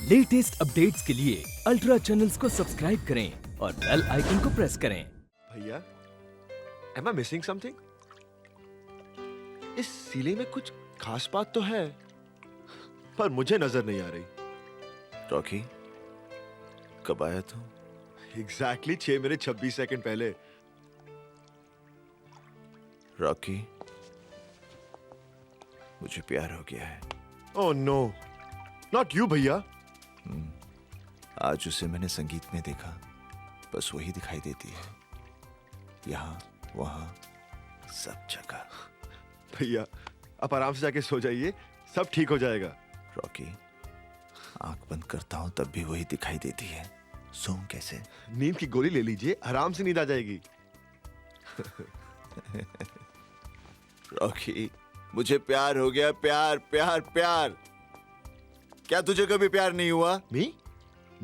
Latest updates के लिए ultra channels को सब्सक्राइब करें और बेल आइकन को प्रेस करें। भैया, am I missing something? इस सीले में कुछ खास बात तो है, पर मुझे नजर नहीं आ रही। रॉकी, कब आया तू? एग्जैक्टली 6 मिनट 26 सेकंड पहले। रॉकी, मुझे प्यार हो गया है। ओह नो, नॉट यू भैया। आज उसे मैंने संगीत में देखा, बस वही दिखाई देती है, यहाँ वहाँ सब जगह। भैया, आप आराम से जाके सो जाइए, सब ठीक हो जाएगा। रॉकी, आंख बंद करता हूँ तब भी वही दिखाई देती है। सोऊं कैसे? नींद की गोली ले लीजिए, आराम से नींद आ जाएगी। रॉकी, मुझे प्यार हो गया। प्यार प्यार प्यार। क्या तुझे कभी प्यार नहीं हुआ? मी?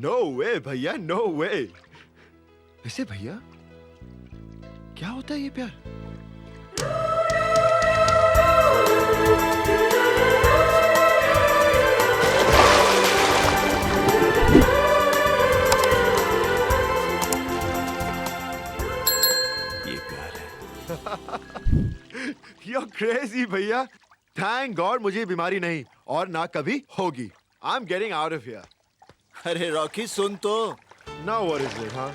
नो वे भैया, नो वे। वैसे भैया, क्या होता है ये प्यार? ये प्यार है। You're crazy भैया। Thank God मुझे ये बीमारी नहीं और ना कभी होगी। I'm getting out of here. अरे रॉकी, सुन तो। Now what is it, हाँ?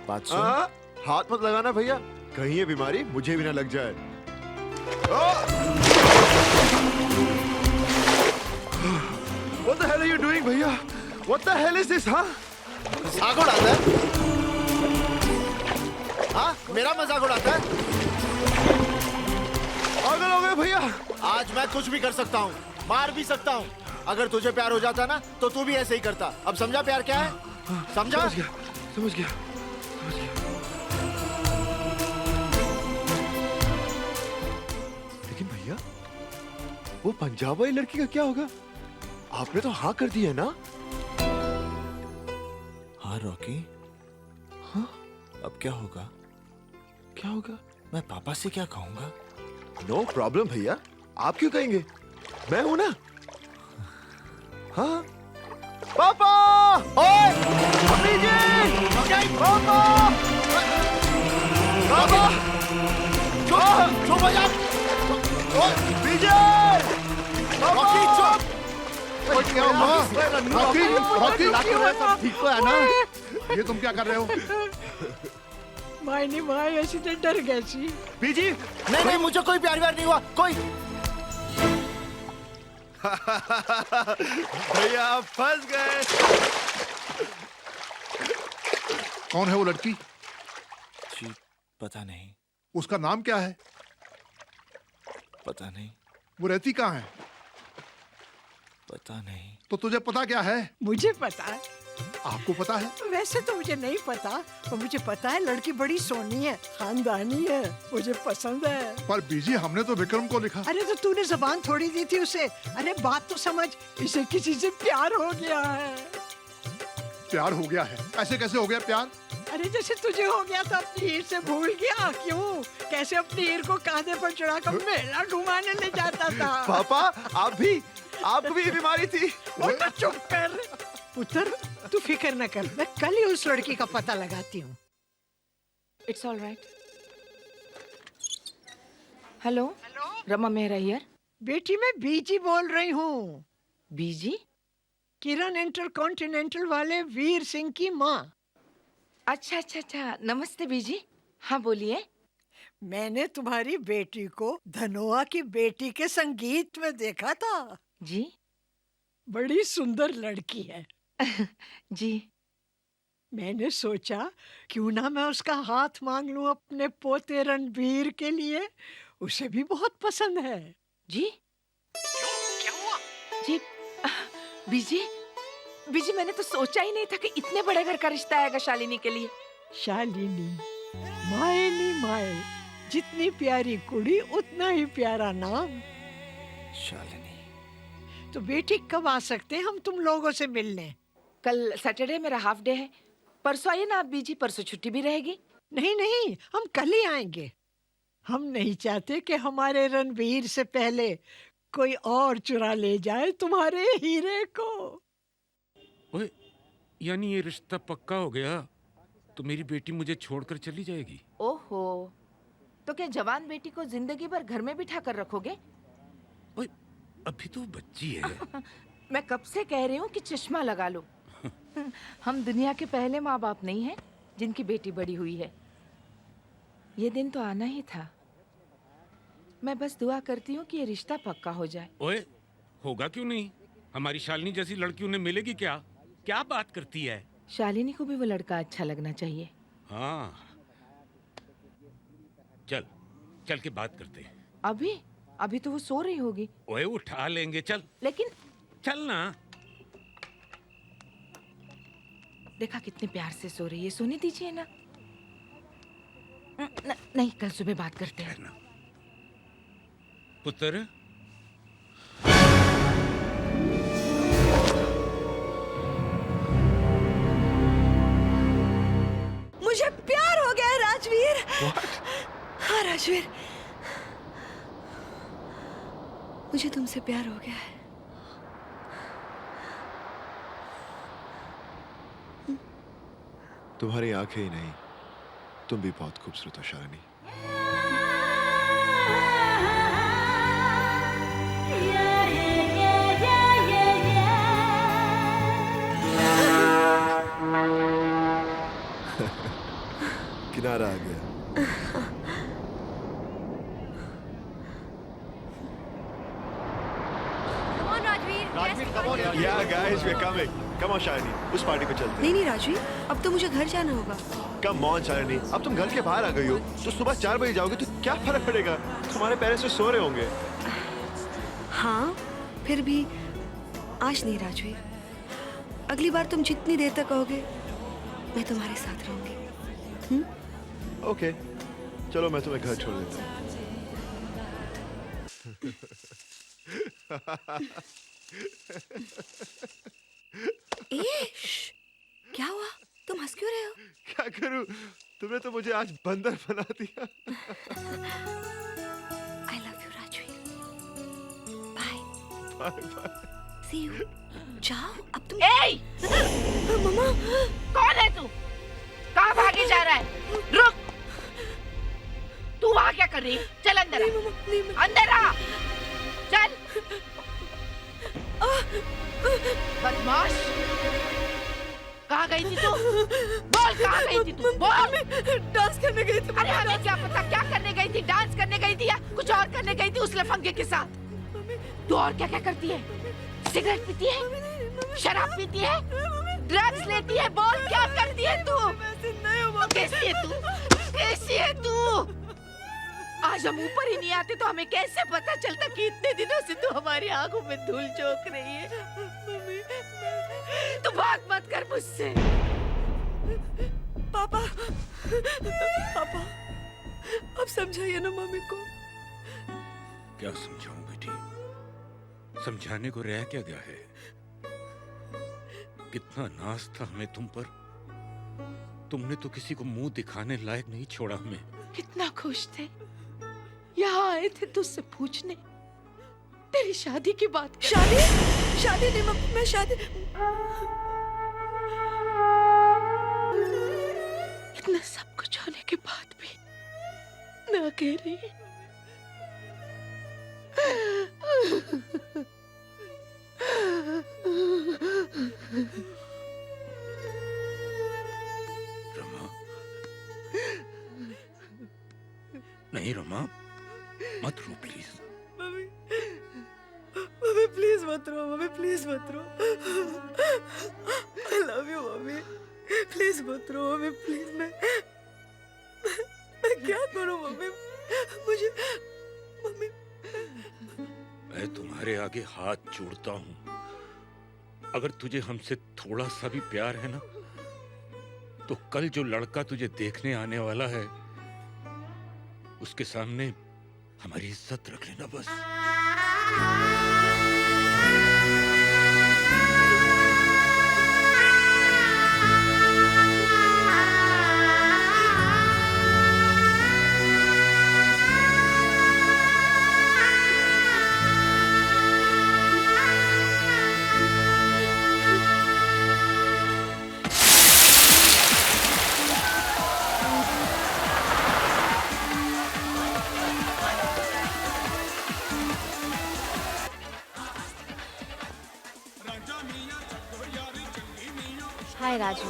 बात सुन। हाथ मत लगाना भैया, कहीं ये बीमारी मुझे भी ना लग जाए। What the hell are you doing भैया? What the hell is this, हाँ? मजाक उड़ाता है? हाँ, मेरा मजाक उड़ाता है? पागल हो गए भैया। आज मैं कुछ भी कर सकता हूँ, मार भी सकता हूँ। अगर तुझे प्यार हो जाता ना, तो तू भी ऐसे ही करता। अब समझा प्यार क्या है? समझा? समझ गया, समझ गया, समझ गया। लेकिन भैया, वो पंजाब वाली लड़की का क्या होगा? आपने तो हाँ कर दी है ना? हाँ रॉकी। हाँ? अब क्या होगा? क्या होगा? मैं पापा से क्या कहूँगा? नो प्रॉब्लम भैया, आप क्यों कहेंगे? मैं हूं ना। हाँ? पापा! ओए! मम्मी जी! पापा! पापा! चुप! चुप हो जा! ओए! विजय! रॉकी, चुप! क्या हुआ? रॉकी, सब ठीक तो है ना? ये तुम क्या कर रहे हो? मायने भाई ऐसी तो डर गई सी। बीजी! नहीं नहीं, मुझे कोई प्यार व्यार नहीं हुआ, कोई। भैया आप फंस गए। कौन है वो लड़की? जी, पता नहीं। उसका नाम क्या है? पता नहीं। वो रहती कहाँ है? पता नहीं। तो तुझे पता क्या है? मुझे पता है। आपको पता है? वैसे तो मुझे नहीं पता, पर मुझे पता है लड़की बड़ी सोनी है, खानदानी है, मुझे पसंद है। पर बीजी, हमने तो विक्रम को लिखा। अरे तो तूने जबान थोड़ी दी थी उसे। अरे बात तो समझ, इसे किसी से प्यार हो गया है। प्यार हो गया है? ऐसे कैसे हो गया प्यार? अरे जैसे तुझे हो गया था, अपनी हीर से भूल गया क्यों? कैसे अपनी हीर को कांधे पर चढ़ाकर मेला घुमाने ले जाता था। पापा, आपको भी ये बीमारी थी? वो तो चुप कर पुत्र, तू फिक्र न कर, मैं कल ही उस लड़की का पता लगाती हूँ। It's all right. Hello, Rama Mehra here. बेटी मैं बीजी बोल रही हूँ, बीजी? किरण इंटरकॉन्टिनेंटल वाले वीर सिंह की माँ। अच्छा अच्छा अच्छा, नमस्ते बीजी। हाँ बोलिए। मैंने तुम्हारी बेटी को धनोआ की बेटी के संगीत में देखा था। जी? बड़ी सुंदर लड़की है। जी। मैंने सोचा क्यों ना मैं उसका हाथ मांग लूं अपने पोते रणबीर के लिए, उसे भी बहुत पसंद है। जी? क्या हुआ? जी, बीजी, बीजी मैंने तो सोचा ही नहीं था कि इतने बड़े घर का रिश्ता आएगा शालिनी के लिए। शालिनी, मायनी माए, जितनी प्यारी कुड़ी उतना ही प्यारा नाम। शालिनी। तो बेटी कब आ सकते हैं हम तुम लोगों से मिलने? कल सैटरडे मेरा हाफ डे है, परसों आइए ना आप बीजी, परसों छुट्टी भी रहेगी। नहीं नहीं, हम कल ही आएंगे। हम नहीं चाहते कि हमारे रणवीर से पहले कोई और चुरा ले जाए तुम्हारे हीरे को। ओए, यानी ये रिश्ता पक्का हो गया तो मेरी बेटी मुझे छोड़कर चली जाएगी? ओहो, तो क्या जवान बेटी को जिंदगी भर घर में बिठा कर रखोगे? ओए, अभी तो बच्ची है। मैं कब से कह रही हूँ कि चश्मा लगा लो। हम दुनिया के पहले माँ बाप नहीं हैं जिनकी बेटी बड़ी हुई है। ये दिन तो आना ही था। मैं बस दुआ करती हूँ कि ये रिश्ता पक्का हो जाए। ओए, होगा क्यों नहीं? हमारी शालिनी जैसी लड़की उन्हें मिलेगी क्या? क्या बात करती है? शालिनी को भी वो लड़का अच्छा लगना चाहिए। हाँ, चल चल के बात करते हैं। अभी तो वो सो रही होगी। ओए, उठा लेंगे, चल। लेकिन चल ना। देखा कितने प्यार से सो रही है, सोने दीजिए ना। नहीं, कल सुबह बात करते हैं। पुत्र, मुझे प्यार हो गया है राजवीर। हाँ राजवीर, मुझे तुमसे प्यार हो गया है। तुम्हारी आंखें ही नहीं, तुम भी बहुत खूबसूरत हो शालिनी। किनारा आ गया। राजवीर, come on यार। Yeah guys, we're coming. Come on Shalini, उस पार्टी पे चलते हैं। नहीं राजवीर, अब तो मुझे घर जाना होगा। Come on शालिनी, अब तुम घर के बाहर आ गई हो तो सुबह 4 बजे जाओगे तो क्या फर्क पड़ेगा? तुम्हारे पेरेंट्स तो सो रहे होंगे। हाँ, फिर भी आज नहीं राजवीर। अगली बार तुम जितनी देर तक कहोगे मैं तुम्हारे साथ रहूंगी। ओके, चलो मैं तुम्हें घर छोड़ देता हूँ। क्या हुआ? तुम हंस क्यों रहे हो? क्या करूं? तुमने तो मुझे आज बंदर बना दिया। I love you Rajveer. Bye. Bye bye. See you। जाओ अब तुम। ए! मम्मा, कौन है तू? कहाँ भागे जा रहा है? रुक! तू वहाँ क्या कर रही है? चल अंदर आ। अंदर आ! चल! बदमाश! कहाँ गई थी तू? बोल कहाँ गई थी तू? बोल! डांस करने गई थी। अरे हमें क्या पता क्या करने गई थी? डांस करने गई थी या कुछ और करने गई थी उस लफंगे के साथ? तू और क्या क्या करती है? सिगरेट पीती है? शराब पीती है? ड्रग्स लेती है? बोल क्या करती है तू? कैसी है तू? कैसी है तू? आज हम ऊपर ही नहीं आते तो हमें कैसे पता चलता कि इतने दिनों से तू हमारी आंखों में धूल झोंक रही है। तू बात मत कर मुझसे। पापा, पापा, अब समझाइए ना मम्मी को। क्या समझाऊं बेटी? समझाने को रह क्या गया है? कितना नाज था हमें तुम पर। तुमने तो किसी को मुंह दिखाने लायक नहीं छोड़ा हमें। कितना खुश थे। यहाँ आए थे तुझसे पूछने तेरी शादी की बात। शादी? शादी नहीं मम्मी, मैं शादी। इतना सब कुछ होने के बाद भी ना कह रही है। रमा, नहीं रमा, मत रो प्लीज। मम्मी, मम्मी प्लीज मत रो, मम्मी प्लीज मत रो। I love you mummy, please मत रो मम्मी, प्लीज। मैं क्या करूं मम्मी? मुझे मम्मी। मैं तुम्हारे आगे हाथ जोड़ता हूँ। अगर तुझे हमसे थोड़ा सा भी प्यार है ना, तो कल जो लड़का तुझे देखने आने वाला है उसके सामने हमारी इज्जत रख लेना बस। Hi, Raju.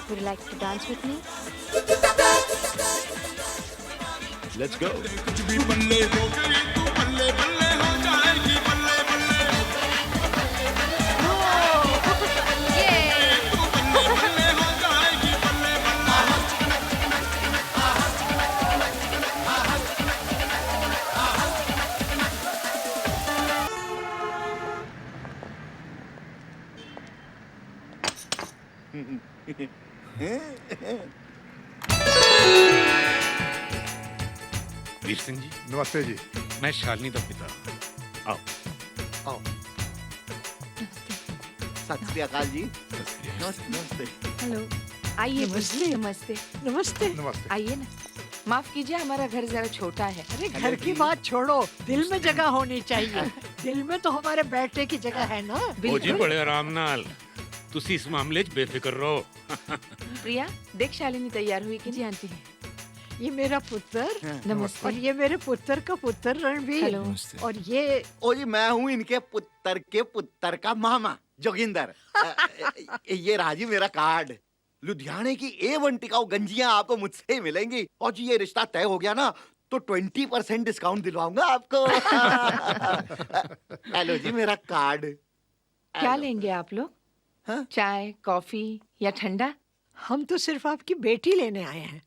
Would you like to dance with me? Let's go. Veer Singh ji, नमस्ते जी। मैं शालिनी का पिता। आओ। आओ। सत श्री अकाल जी। नमस्ते नमस्ते। हेलो। आइए नमस्ते। नमस्ते नमस्ते। नमस्ते। नमस्ते। आइए ना। माफ कीजिए, हमारा घर जरा छोटा है। अरे घर की बात छोड़ो, दिल में जगह होनी चाहिए। दिल में तो हमारे बैठने की जगह है ना। ओ जी बड़े आराम नाल। तुसी इस मामले च बेफिक्र रहो। प्रिया, देख शालिनी तैयार हुई कि नहीं? आंटी ये मेरा पुत्र नमस्ते। और ये मेरे पुत्र का पुत्र रणवीर। हेलो। और ये ओ जी, मैं हूँ इनके पुत्र के पुत्र का मामा जोगिंदर। ये रहा जी मेरा कार्ड। लुधियाने की A1 टिकाऊ गंजियां आपको मुझसे ही मिलेंगी। और जी ये रिश्ता तय हो गया ना तो 20% डिस्काउंट दिलवाऊंगा आपको। हेलो जी मेरा कार्ड। क्या लेंगे आप लोग? हाँ? चाय, कॉफी या ठंडा? हम तो सिर्फ आपकी बेटी लेने आए हैं,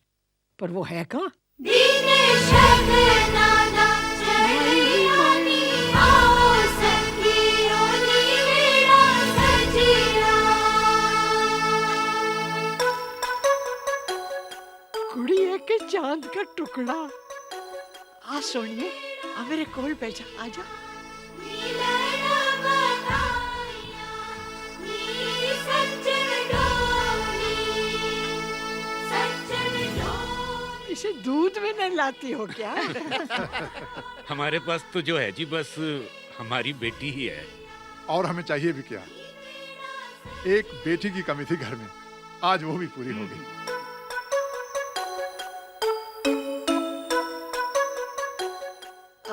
पर वो है कहाँ? गुड़िया के चांद का टुकड़ा। आ सोनिए, आ मेरे कोल बैठा, आजा। इसे दूध में नहीं लाती हो क्या? हमारे पास तो जो है जी बस हमारी बेटी ही है। और हमें चाहिए भी क्या? एक बेटी की कमी थी घर में, आज वो भी पूरी हो गई।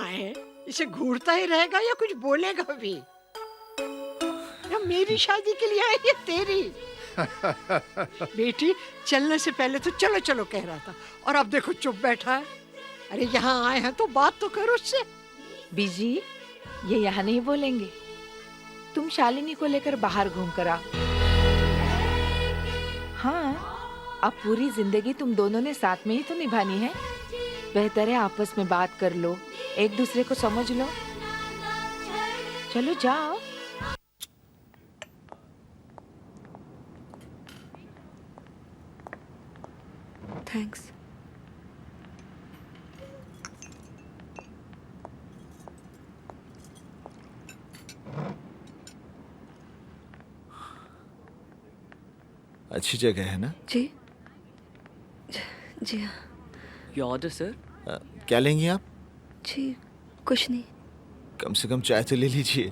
आए, इसे घूरता ही रहेगा या कुछ बोलेगा भी? या मेरी शादी के लिए आई है तेरी? बेटी चलने से पहले तो चलो चलो कह रहा था, और अब देखो चुप बैठा है। अरे यहाँ आए हैं तो बात तो करो उससे। बीजी, ये यहाँ नहीं बोलेंगे। तुम शालिनी को लेकर बाहर घूम कर आओ। हाँ, अब पूरी जिंदगी तुम दोनों ने साथ में ही तो निभानी है। बेहतर है आपस में बात कर लो, एक दूसरे को समझ लो। चलो जाओ। थैंक्स। अच्छी जगह है ना? जी जी हाँ। Your order sir. क्या लेंगी आप? जी कुछ नहीं। कम से कम चाय तो ले लीजिए।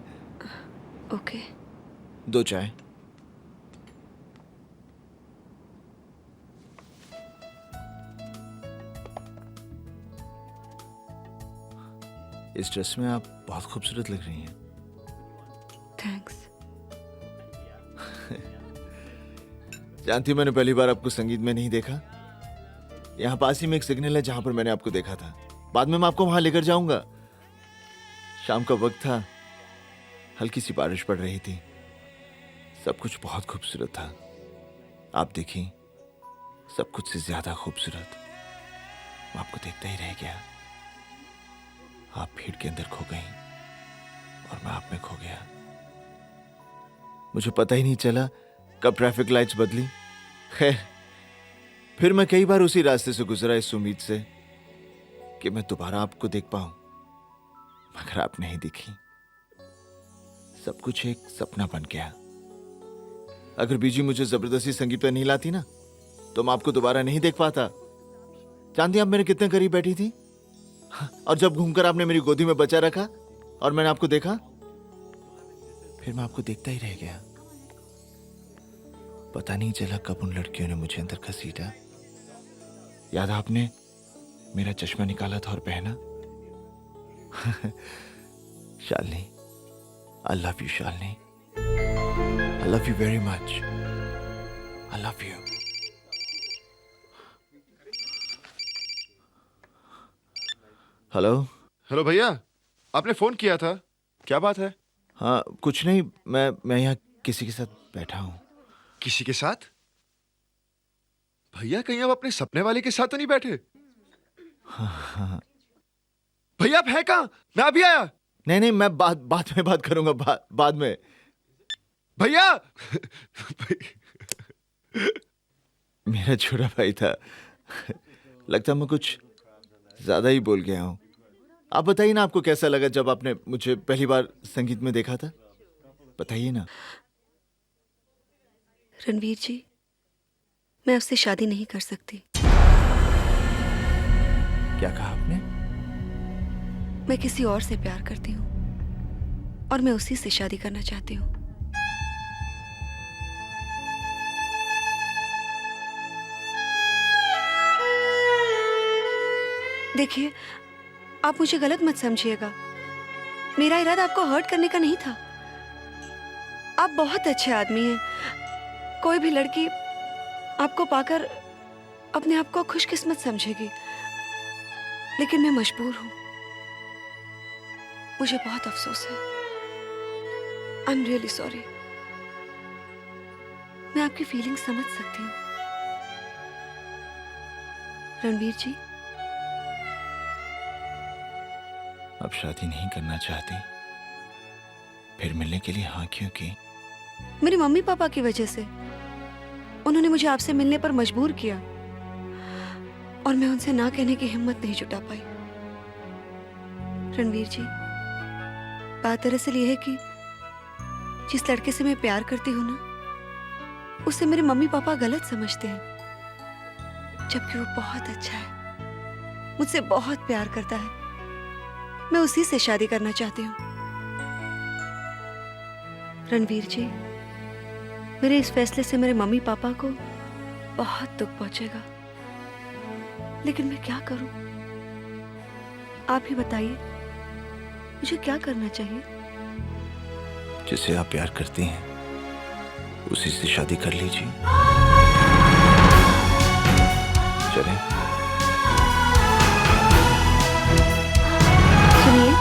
ओके। 2 चाय। इस ड्रेस में आप बहुत खूबसूरत लग रही हैं। थैंक्स। जानती, मैंने पहली बार आपको संगीत में नहीं देखा। यहाँ पास ही में एक सिग्नल है जहां पर मैंने आपको देखा था। बाद में मैं आपको वहां लेकर जाऊंगा। शाम का वक्त था, हल्की सी बारिश पड़ रही थी, सब कुछ बहुत खूबसूरत था। आप देखी, सब कुछ से ज्यादा खूबसूरत। मैं आपको देखता ही रह गया। आप भीड़ के अंदर खो गई और मैं आप में खो गया। मुझे पता ही नहीं चला कब ट्रैफिक लाइट्स बदली। खैर, फिर मैं कई बार उसी रास्ते से गुजरा इस उम्मीद से कि मैं दोबारा आपको देख पाऊं, मगर आप नहीं दिखी। सब कुछ एक सपना बन गया। अगर बीजी मुझे जबरदस्ती संगीत पर नहीं लाती ना, तो मैं आपको दोबारा नहीं देख पाता। जानती आप मेरे कितने करीब बैठी थी? और जब घूमकर आपने मेरी गोदी में बचा रखा और मैंने आपको देखा, फिर मैं आपको देखता ही रह गया। पता नहीं चला कब उन लड़कियों ने मुझे अंदर घसीटा। याद आपने मेरा चश्मा निकाला था और पहना? Shalini, I love you, Shalini. I love you very much. I love you. Hello. Hello भैया, आपने फोन किया था, क्या बात है? हाँ, कुछ नहीं, मैं यहाँ किसी के साथ बैठा हूँ। किसी के साथ? भैया कहीं आप अपने सपने वाले के साथ तो नहीं बैठे? हाँ। भैया आप हैं कहाँ? मैं अभी आया। नहीं, मैं बाद में बात करूंगा, बाद में। भैया मेरा छोटा भाई था। लगता मैं कुछ ज्यादा ही बोल गया हूँ। आप बताइए ना, आपको कैसा लगा जब आपने मुझे पहली बार संगीत में देखा था? बताइए ना। रणवीर जी, मैं आपसे शादी नहीं कर सकती। क्या कहा आपने? मैं किसी और से प्यार करती हूँ और मैं उसी से शादी करना चाहती हूँ। देखिए, आप मुझे गलत मत समझिएगा। मेरा इरादा आपको हर्ट करने का नहीं था। आप बहुत अच्छे आदमी हैं। कोई भी लड़की आपको पाकर अपने आप को खुशकिस्मत समझेगी, लेकिन मैं मजबूर हूं। मुझे बहुत अफसोस है। I am really sorry. मैं आपकी फीलिंग समझ सकती हूँ। रणवीर जी, अब शादी नहीं करना चाहती? फिर मिलने के लिए हाँ क्यों की? मेरे मम्मी पापा की वजह से। उन्होंने मुझे आपसे मिलने पर मजबूर किया और मैं उनसे ना कहने की हिम्मत नहीं जुटा पाई। रणवीर जी, बात दरअसल यह है कि जिस लड़के से मैं प्यार करती हूँ ना, उसे मेरे मम्मी पापा गलत समझते हैं, जबकि वो बहुत अच्छा है, मुझसे बहुत प्यार करता है। मैं उसी से शादी करना चाहती हूँ। रणवीर जी, मेरे इस फैसले से मेरे मम्मी पापा को बहुत दुख पहुंचेगा, लेकिन मैं क्या करूं? आप ही बताइए, मुझे क्या करना चाहिए? जिसे आप प्यार करती हैं उसी से शादी कर लीजिए। चलें? सुनिए,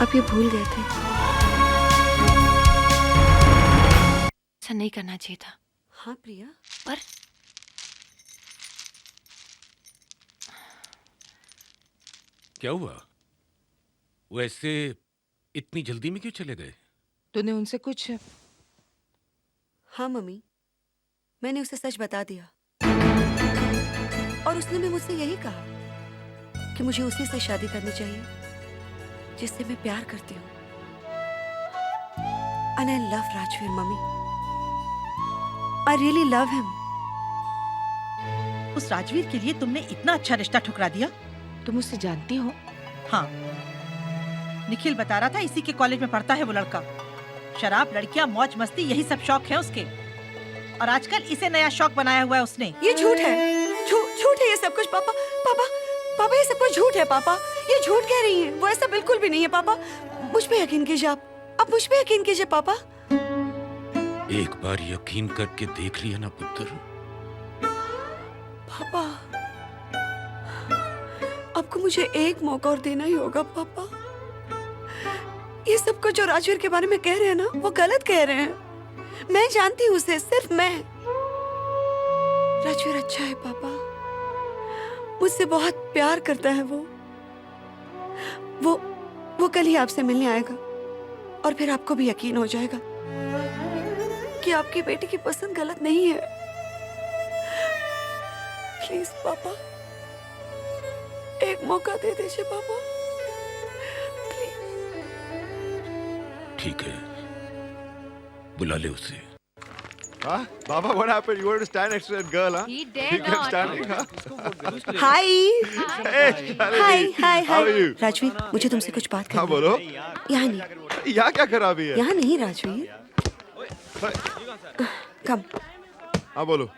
आप ये भूल गए थे। ऐसा नहीं करना चाहिए था। हाँ प्रिया, पर क्या हुआ? वैसे इतनी जल्दी में क्यों चले गए? तूने उनसे कुछ? हाँ मम्मी, मैंने उसे सच बता दिया और उसने भी मुझसे यही कहा कि मुझे उसी से शादी करनी चाहिए जिससे मैं प्यार करती हूँ। And I love Rajveer mummy. I really love him। उस राजवीर के लिए तुमने इतना अच्छा रिश्ता ठुकरा दिया? तुम उससे जानती हो? हाँ, निखिल बता रहा था इसी के कॉलेज में पढ़ता है वो लड़का। शराब, लड़कियां, मौज मस्ती, यही सब शौक है उसके। और आजकल इसे नया शौक बनाया हुआ है उसने। ये झूठ है, झूठ है ये सब कुछ। पापा पापा पापा, ये सब कुछ झूठ है पापा। ये झूठ कह रही है, वो ऐसा बिल्कुल भी नहीं है पापा। मुझ पे यकीन कीजिए, आप मुझ पे यकीन कीजिए पापा। एक बार यकीन करके देख लिया ना पुत्र। पापा, आपको मुझे एक मौका और देना ही होगा पापा। ये सब कुछ जो राजवीर के बारे में कह रहे हैं ना, वो गलत कह रहे हैं। मैं जानती हूँ उसे, सिर्फ मैं। राजवीर अच्छा है पापा, मुझसे बहुत प्यार करता है वो कल ही आपसे मिलने आएगा और फिर आपको भी यकीन हो जाएगा कि आपकी बेटी की पसंद गलत नहीं है। प्लीज पापा, एक मौका दे दीजिए पापा, प्लीज। ठीक है, बुला ले उसे। हाँ, Baba, what happened? You wanted to stand next to that girl, huh? He dare You kept not. standing, huh? Hi Hey, Shalini. Hi hi How are hi. you? Rajveer, मुझे तुमसे कुछ बात हाँ करनी है। बोलो। यहाँ नहीं, यहाँ क्या खराबी है? यहाँ नहीं राजवीर। कम। हाँ बोलो।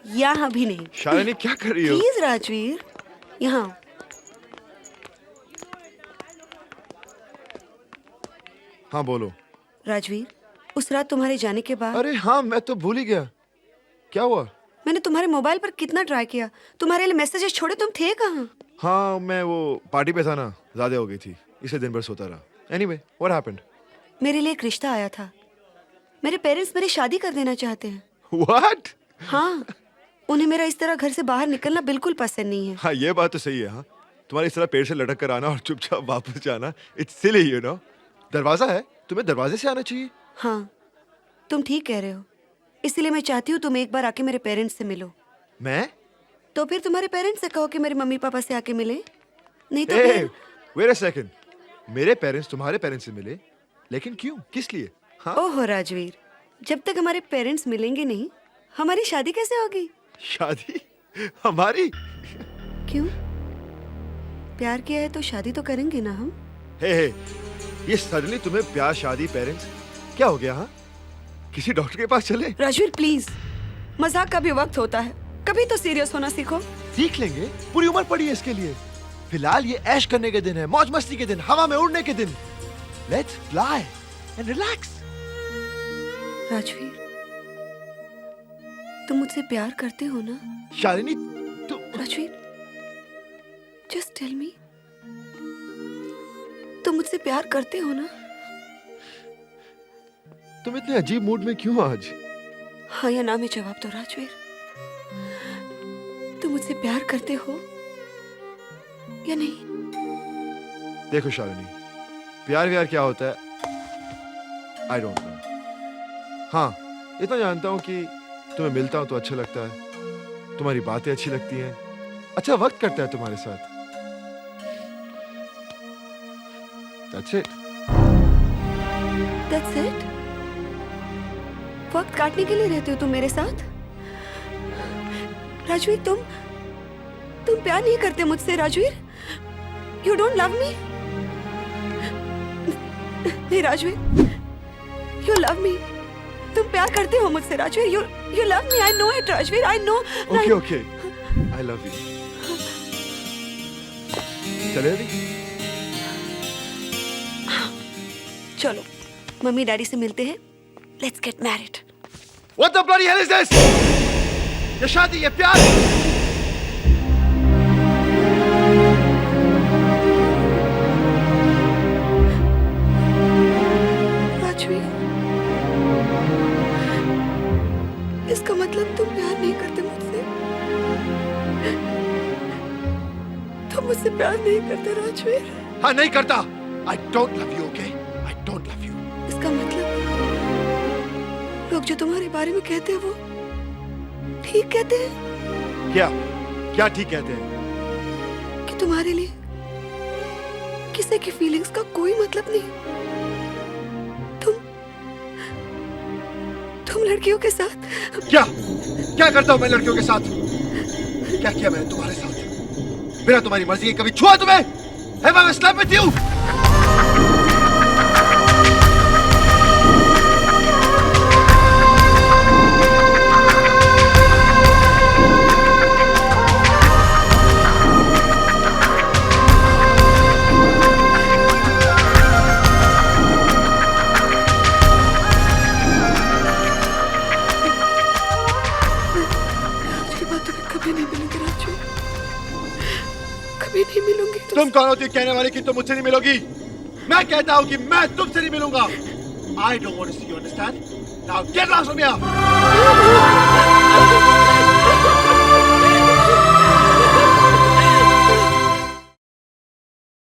यहाँ भी नहीं। शालिनी क्या कर रही हो? प्लीज राजवीर, यहाँ। हाँ बोलो। राजवीर, उस रात तुम्हारे जाने के बाद अरे हाँ, मैं तो भूल ही गया। क्या हुआ? मैंने तुम्हारे मोबाइल पर कितना ट्राई किया, तुम्हारे लिए मैसेजेस छोड़े, तुम थे कहाँ? हाँ, मैं वो पार्टी पे था ना, ज्यादा हो गई थी, इसलिए दिन भर सोता रहा। Anyway, what happened? मेरे लिए एक रिश्ता आया था। मेरे पेरेंट्स मेरी शादी कर देना चाहते हैं। व्हाट? हाँ, उन्हें मेरा इस तरह घर से बाहर निकलना बिल्कुल पसंद नहीं है। हाँ, ये बात तो सही है। हाँ, तुम्हारी इस तरह पेड़ से लटक कर आना और चुपचाप वापस जाना, इट्स सिली, यू नो। दरवाजा है, तुम्हें दरवाजे से आना चाहिए। हाँ, तुम ठीक कह रहे हो। इसलिए मैं चाहती हूँ तुम एक बार आके मेरे पेरेंट्स से मिलो। मैं? तो फिर तुम्हारे पेरेंट्स से कहो कि मेरे मम्मी पापा से आके मिले। नहीं तो ए, फिर... वेट अ सेकंड। मेरे पेरेंट्स तुम्हारे पेरेंट्स से मिले, लेकिन क्यों, किस लिए? हाँ? ओहो राजवीर, जब तक हमारे पेरेंट्स मिलेंगे नहीं, हमारी शादी कैसे होगी? शादी? हमारी? क्यों? प्यार किया है तो शादी तो करेंगे ना हम। हे, ये सडनली तुम्हें प्यार, शादी, पेरेंट्स, क्या हो गया? हाँ, किसी डॉक्टर के पास चले? राजवीर प्लीज, मजाक का भी वक्त होता है, कभी तो सीरियस होना सीखो। सीख लेंगे, पूरी उम्र पड़ी है इसके लिए। फिलहाल ये ऐश करने के दिन है, मौज मस्ती के दिन, हवा में उड़ने के दिन। Let's fly and relax. Rajveer, तुम मुझसे प्यार करते हो ना? Shalini, Rajveer, just tell me, तुम मुझसे प्यार करते हो ना? तुम इतने अजीब मूड में क्यों आज? हाँ या ना में जवाब दो राजवीर। तुम मुझसे प्यार करते हो या नहीं? देखो शालिनी, प्यार व्यार क्या होता है आई डोंट नो। हाँ, इतना जानता हूँ कि तुम्हें मिलता हूँ तो अच्छा लगता है, तुम्हारी बातें अच्छी लगती हैं, अच्छा वक्त कटता है तुम्हारे साथ। That's it. That's it? वक्त काटने के लिए रहते हो तुम मेरे साथ? राजवीर, तुम प्यार नहीं करते मुझसे Rajveer? You don't love me? नहीं राजवीर, you love me. तुम प्यार करते हो मुझसे Rajveer? You love me. I know it Rajveer. I know. Okay. I love you. चले अभी? चलो, मम्मी डैडी से मिलते हैं। Let's get married. What the bloody hell is this? ये शादी, ये प्यार? राजवीर, इसका मतलब तुम प्यार नहीं करते मुझसे? तुम मुझसे प्यार नहीं करते राजवीर? हाँ, नहीं करता। I don't love you, okay? I don't love you. इसका मतलब लोग जो तुम्हारे बारे में कहते हैं वो ठीक कहते हैं? क्या ठीक कहते हैं? कि तुम्हारे लिए किसी की फीलिंग्स का कोई मतलब नहीं। तुम लड़कियों के साथ क्या करता हूँ मैं लड़कियों के साथ? क्या किया मैंने तुम्हारे साथ? बिना तुम्हारी मर्जी के कभी छुआ तुम्हें? Have I slept with you? तुम कौन होती कहने वाली कि तुम मुझसे नहीं मिलोगी? मैं कहता हूँ कि मैं तुमसे नहीं मिलूंगा। I don't want to see you, understand? Now get lost from here.